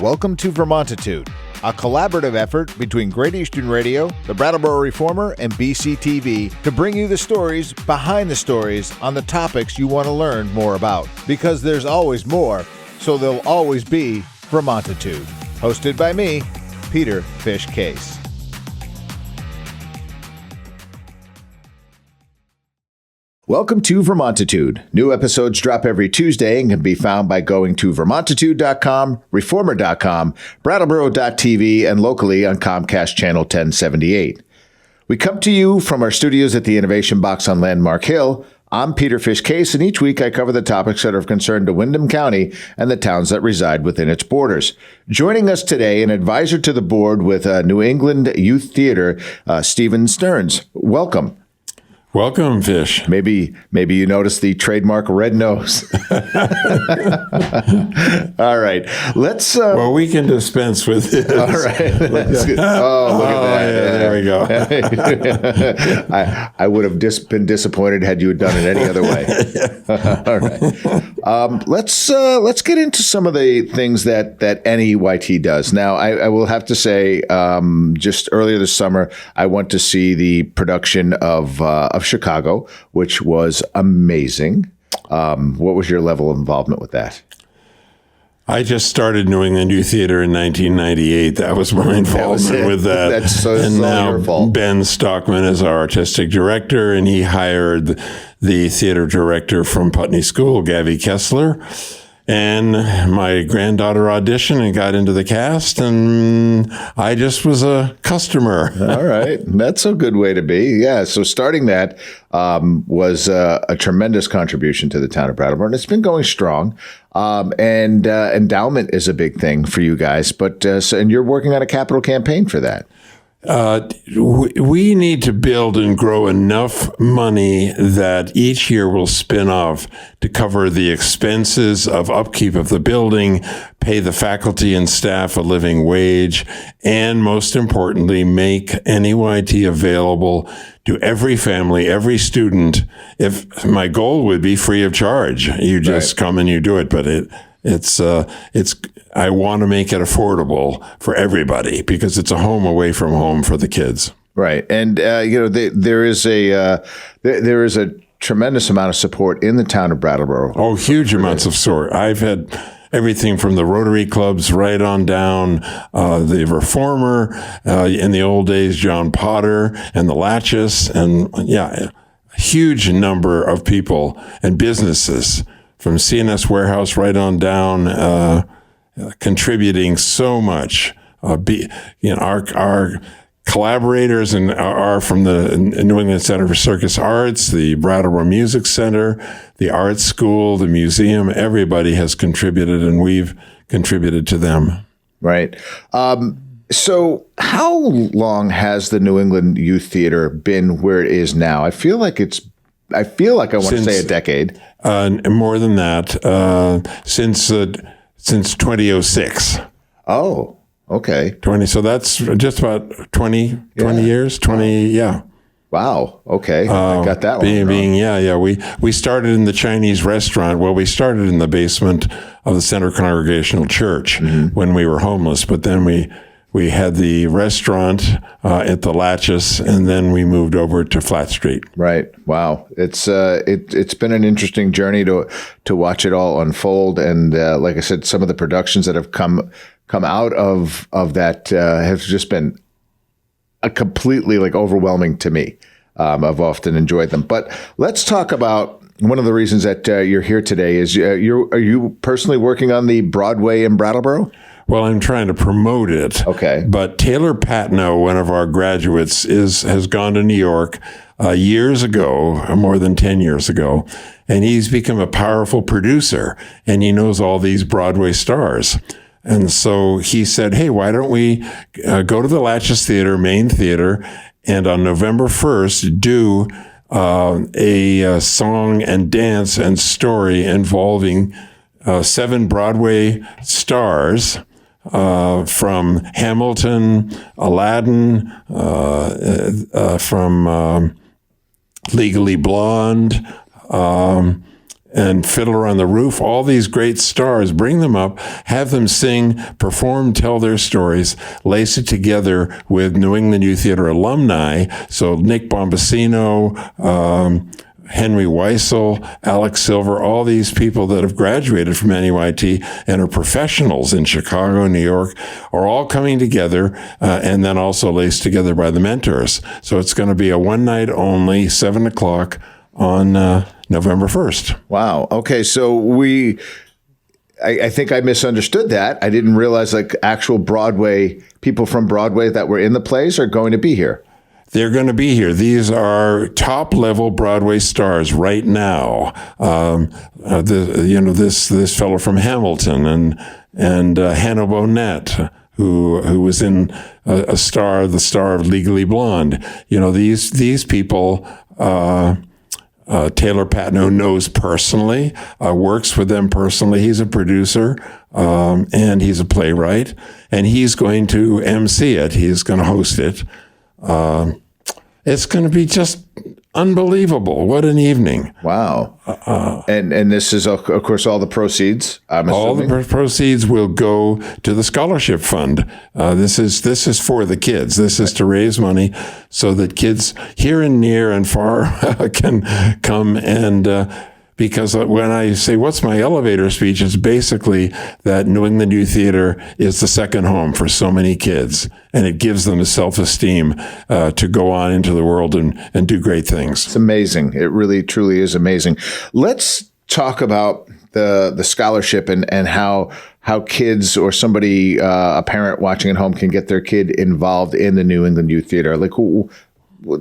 Welcome to Vermontitude, a collaborative effort between Great Eastern Radio, the Brattleboro Reformer, and BCTV to bring you the stories behind the stories on the topics you want to learn more about. Because there's always more, so there'll always be Vermontitude. Hosted by me, Peter Fish Case. Welcome to Vermontitude. New episodes drop every Tuesday and can be found by going to vermontitude.com, reformer.com, brattleboro.tv, and locally on Comcast Channel 1078. We come to you from our studios at the Innovation Box on Landmark Hill. I'm Peter Fish Case, and each week I cover the topics that are of concern to Windham County and the towns that reside within its borders. Joining us today, an advisor to the board with New England Youth Theater, Stearns. Welcome. Welcome, Fish. Maybe you noticed the trademark red nose. All right, let's. Well, we can dispense with this. All right. Oh, look at that! Yeah, there we go. I would have been disappointed had you had done it any other way. All right. Let's get into some of the things that NEYT does. Now, I will have to say, just earlier this summer, I went to see the production of Chicago, which was amazing. What was your level of involvement with that? I just started New England Youth Theater in 1998. That was my involvement with that. That's and now your fault. Ben Stockman is our artistic director, and he hired the theater director from Putney School, Gabby Kessler. And my granddaughter auditioned and got into the cast, and I just was a customer. All right. That's a good way to be. Yeah. So starting that was a tremendous contribution to the town of Brattleboro, and it's been going strong. And endowment is a big thing for you guys, and you're working on a capital campaign for that. We need to build and grow enough money that each year will spin off to cover the expenses of upkeep of the building, pay the faculty and staff a living wage, and most importantly, make NEYT available to every family, every student. If my goal would be free of charge, you just come and you do it, but I want to make it affordable for everybody because it's a home away from home for the kids. Right. And, there is a tremendous amount of support in the town of Brattleboro. Oh, huge amounts of support. I've had everything from the Rotary clubs right on down, the Reformer, in the old days, John Potter and the Latches, and a huge number of people and businesses from CNS Warehouse right on down, contributing so much. Our collaborators are from the New England Center for Circus Arts, the Brattleboro Music Center, the Art School, the museum. Everybody has contributed, and we've contributed to them. Right. So how long has the New England Youth Theater been where it is now? I feel like I want to say a decade. More than that, since 2006. Oh, okay. 20. So that's just about 20 years. 20, yeah. Wow. Okay. I got that one. We started in the Chinese restaurant. Well, we started in the basement of the Center Congregational Church when we were homeless, but then we had the restaurant at the Latches, and then we moved over to Flat Street. Right. Wow. It's been an interesting journey to watch it all unfold. And like I said, some of the productions that have come out of that have just been completely overwhelming to me. I've often enjoyed them. But let's talk about one of the reasons that you're here today. Is are you personally working on the Broadway in Brattleboro? Well, I'm trying to promote it. Okay. But Taylor Patno, one of our graduates, has gone to New York years ago, more than 10 years ago, and he's become a powerful producer, and he knows all these Broadway stars. And so he said, hey, why don't we go to the Latches Theater, main theater, and on November 1st, do a song and dance and story involving 7 Broadway stars, from Hamilton, Aladdin, from Legally Blonde, and Fiddler on the Roof, all these great stars, bring them up, have them sing, perform, tell their stories, lace it together with New England Youth Theater alumni. So Nick Bombasino, Henry Weissel, Alex Silver, all these people that have graduated from NEYT and are professionals in Chicago, New York, are all coming together and then also laced together by the mentors. So it's going to be a one night only, 7 o'clock on November 1st. Wow. Okay. So I think I misunderstood that. I didn't realize like actual Broadway, people from Broadway that were in the plays are going to be here. They're going to be here. These are top-level Broadway stars right now. This fellow from Hamilton and Hannah Bonnet, who was in the star of Legally Blonde. These people. Taylor Patno knows personally, works with them personally. He's a producer, and he's a playwright, and he's going to MC it. He's going to host it. It's going to be just unbelievable. What an evening. Wow. And this is, of course, all the proceeds, I'm assuming. All the proceeds will go to the scholarship fund. This is for the kids. This is to raise money so that kids here and near and far can come and because when I say, what's my elevator speech, it's basically that New England Youth Theater is the second home for so many kids, and it gives them the self-esteem to go on into the world and do great things. It's amazing. It really, truly is amazing. Let's talk about the scholarship and how kids or somebody, a parent watching at home, can get their kid involved in the New England Youth Theater. Like,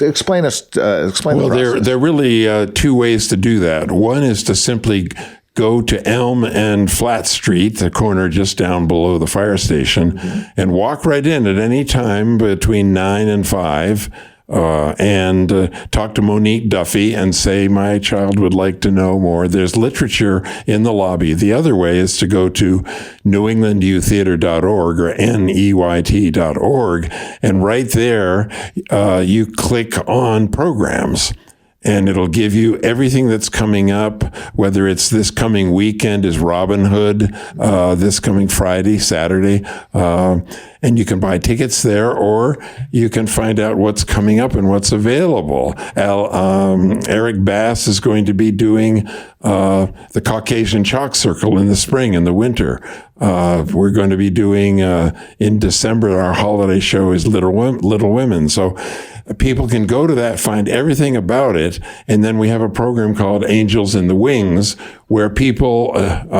explain the process. Well, there are really two ways to do that. One is to simply go to Elm and Flat Street, the corner just down below the fire station, and walk right in at any time between 9 and 5. And talk to Monique Duffy and say, my child would like to know more. There's literature in the lobby. The other way is to go to newenglandyouththeater.org or NEYT.org. And right there, you click on programs. And it'll give you everything that's coming up, whether it's this coming weekend is Robin Hood, this coming Friday, Saturday, and you can buy tickets there, or you can find out what's coming up and what's available. Eric Bass is going to be doing the Caucasian Chalk Circle in the spring and the winter. We're going to be doing in December, our holiday show is Little Women. So people can go to that, find everything about it, and then we have a program called Angels in the Wings, where people,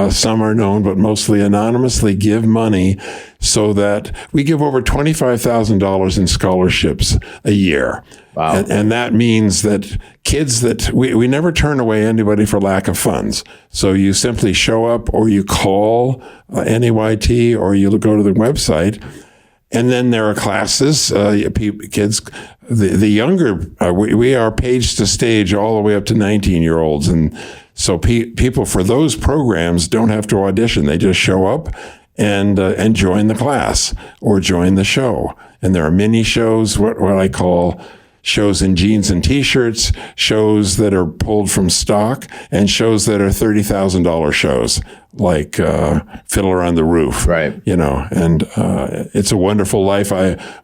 some are known, but mostly anonymously, give money so that we give over $25,000 in scholarships a year. Wow. And that means that kids that we never turn away anybody for lack of funds. So you simply show up, or you call NEYT, or you go to the website. And then there are classes, kids, the younger, we are page to stage all the way up to 19-year-olds. And so people for those programs don't have to audition. They just show up and join the class or join the show. And there are mini shows, what I call shows in jeans and T-shirts, shows that are pulled from stock, and shows that are $30,000 shows, like Fiddler on the Roof. Right. And It's a Wonderful Life.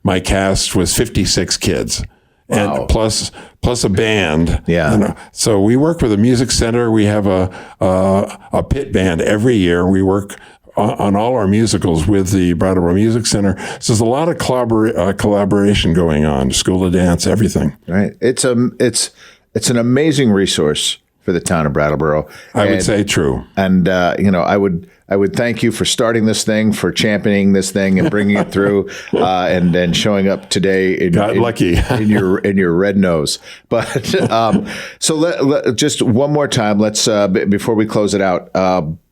My cast was 56 kids. Wow. And plus a band. Yeah. So we work with a music center. We have a pit band every year. We work on all our musicals with the Brattleboro Music Center. So there's a lot of collaboration going on, School of Dance, everything. Right. It's an amazing resource for the town of Brattleboro. I would say true. And, I would thank you for starting this thing, for championing this thing and bringing it through, and then showing up today lucky in your red nose. But so just one more time, let's before we close it out,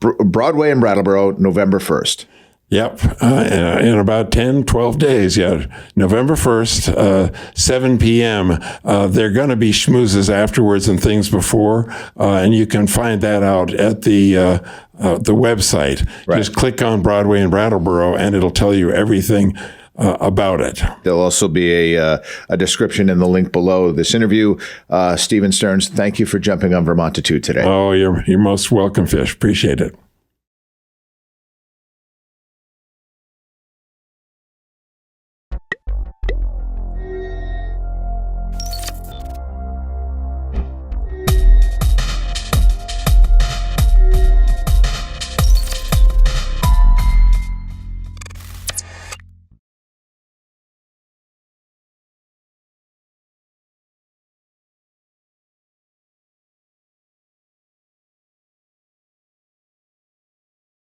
Broadway in Brattleboro, November 1st. Yep. In about 10, 12 days. Yeah. November 1st, 7 p.m. There are going to be schmoozes afterwards and things before. And you can find that out at the website. Right. Just click on Broadway in Brattleboro and it'll tell you everything about it. There'll also be a description in the link below this interview. Stephen Stearns, thank you for jumping on Vermontitude today. Oh, you're most welcome, Fish. Appreciate it.